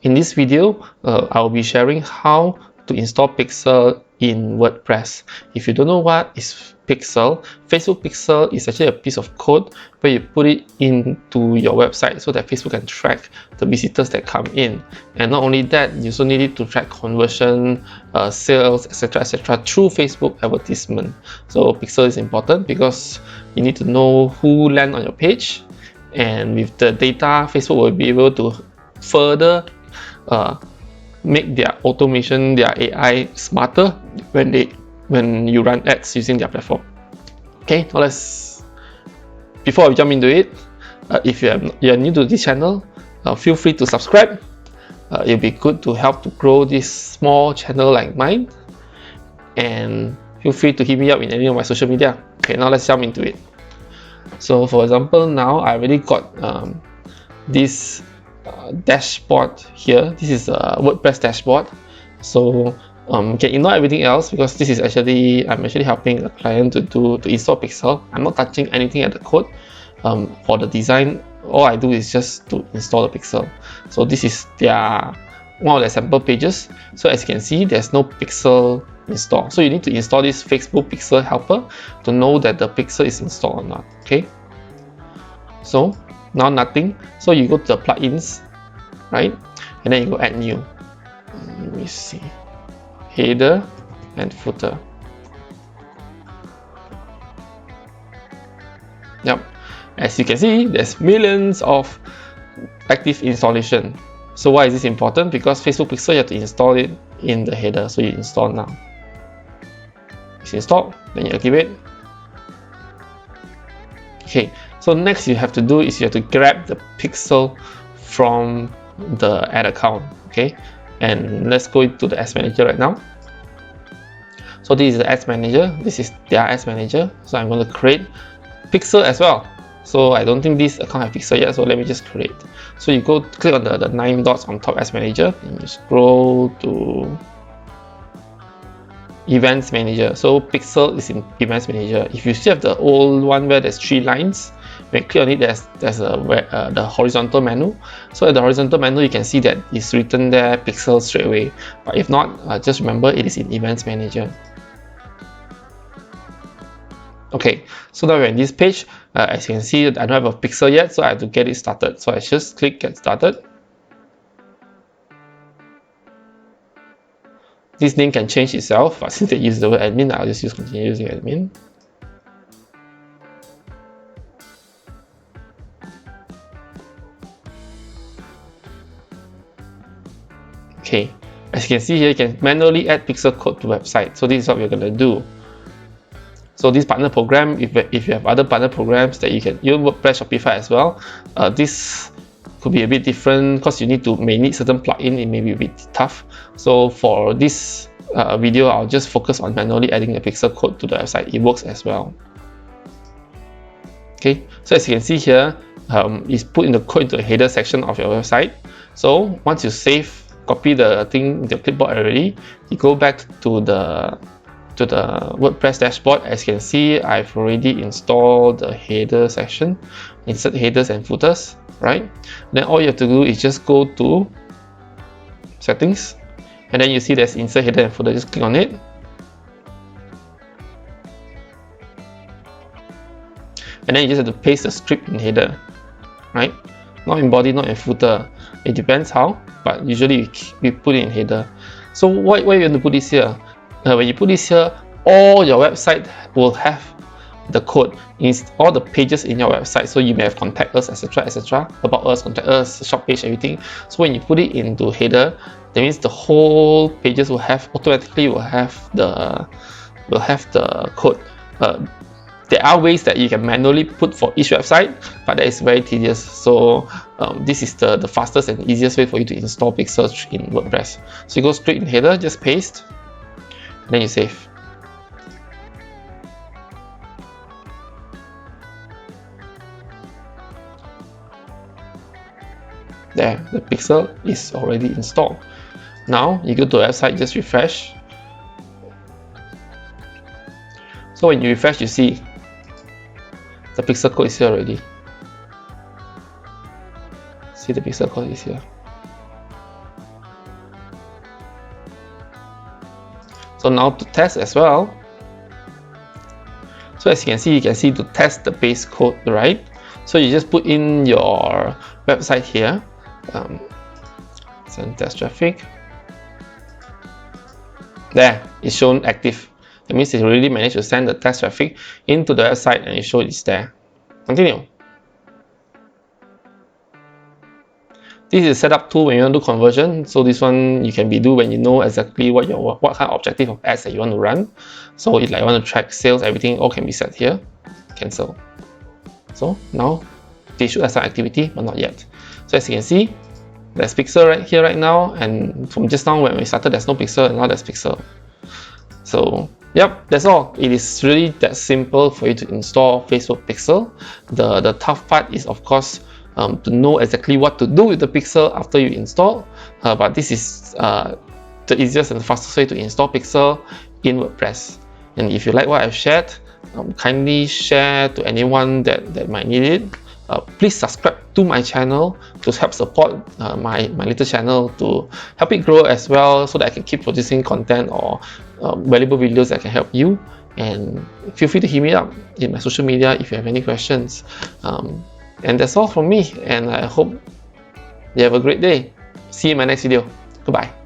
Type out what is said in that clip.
In this video, I'll be sharing how to install Pixel in WordPress. If you don't know what is Pixel, Facebook Pixel is actually a piece of code where you put it into your website so that Facebook can track the visitors that come in. And not only that, you also need it to track conversion, sales, etc., through Facebook advertisement. So Pixel is important because you need to know who land on your page, and with the data, Facebook will be able to further make their automation, their AI smarter when you run ads using their platform. Okay, now before we jump into it, if you're new to this channel, feel free to subscribe. It'll be good to help to grow this small channel like mine, and feel free to hit me up in any of my social media. Okay, now let's jump into it. So for example, now I already got this dashboard here. This is a WordPress dashboard. So you can ignore everything else because this is I'm actually helping a client to install Pixel. I'm not touching anything at the code. For the design, all I do is just to install the Pixel. So this is one of their sample pages. So as you can see, there's no Pixel installed. So you need to install this Facebook Pixel helper to know that the Pixel is installed or not. Okay. So now nothing. So you go to the plugins, right? And then you go add new. Let me see. Header and footer. Yep. As you can see, there's millions of active installation. So why is this important? Because Facebook Pixel, you have to install it in the header. So you install now. It's installed, then you activate. Okay, so next you have to do is you have to grab the Pixel from the ad account. Okay, and let's go into the ads manager right now. So this is the ads manager. This is their ads manager. So I'm going to create Pixel as well. So I don't think this account has Pixel yet, so let me just create. So you go click on the 9 dots on top ads manager, and you scroll to events manager. So Pixel is in events manager. If you still have the old one where there's 3 lines, when you click on it, there's the horizontal menu. So at the horizontal menu, you can see that it's written there Pixel straight away. But if not, just remember it is in events manager. Okay, so now we're in this page. As you can see, I don't have a Pixel yet, so I have to get it started. So I just click get started. This name can change itself, but since they use the word admin, I'll just use continue using admin. Okay, as you can see here, you can manually add Pixel code to website. So this is what we're going to do. So this partner program, if you have other partner programs that you can use WordPress, Shopify as well, this could be a bit different because you may need certain plugin. It may be a bit tough. So for this video, I'll just focus on manually adding the Pixel code to the website. It works as well. Okay, so as you can see here, it's put in the code into the header section of your website. So once you copy the thing in the clipboard already, you go back to the WordPress dashboard. As you can see, I've already installed the header section, insert headers and footers, right? Then all you have to do is just go to settings, and then you see there's insert header and footer. Just click on it, and then you just have to paste the script in header, right? Not in body, not in footer. It depends how, but usually we put it in header. So why you want to put this here? When you put this here, all your website will have the code in all the pages in your website. So you may have contact us, etc., about us, contact us, shop page, everything. So when you put it into header, that means the whole pages will automatically have the code. There are ways that you can manually put for each website, but that is very tedious. So this is the fastest and easiest way for you to install Pixel in WordPress. So you go straight in header, just paste, then you save. There, the Pixel is already installed. Now you go to the website, just refresh. So when you refresh, you see the Pixel code is here already. See, the Pixel code is here. So now to test as well. So as you can see to test the base code, right? So you just put in your website here, send test traffic. There, it's shown active. That means it already managed to send the test traffic into the website and it shows it's there. Continue. This is a setup tool when you want to do conversion. So this one you can do when you know exactly what kind of objective of ads that you want to run. So if like you want to track sales, everything all can be set here. Cancel. So now they should have some activity, but not yet. So as you can see, there's pixel right here right now, and from just now when we started there's no pixel, and now there's pixel. So yep, that's all. It is really that simple for you to install Facebook Pixel. The tough part is of course to know exactly what to do with the pixel after you install, but this is the easiest and fastest way to install pixel in WordPress. And if you like what I've shared, kindly share to anyone that might need it. Please subscribe to my channel to help support my little channel, to help it grow as well, so that I can keep producing content or valuable videos that can help you. And feel free to hit me up in my social media if you have any questions. And that's all from me, and I hope you have a great day. See you in my next video. Goodbye.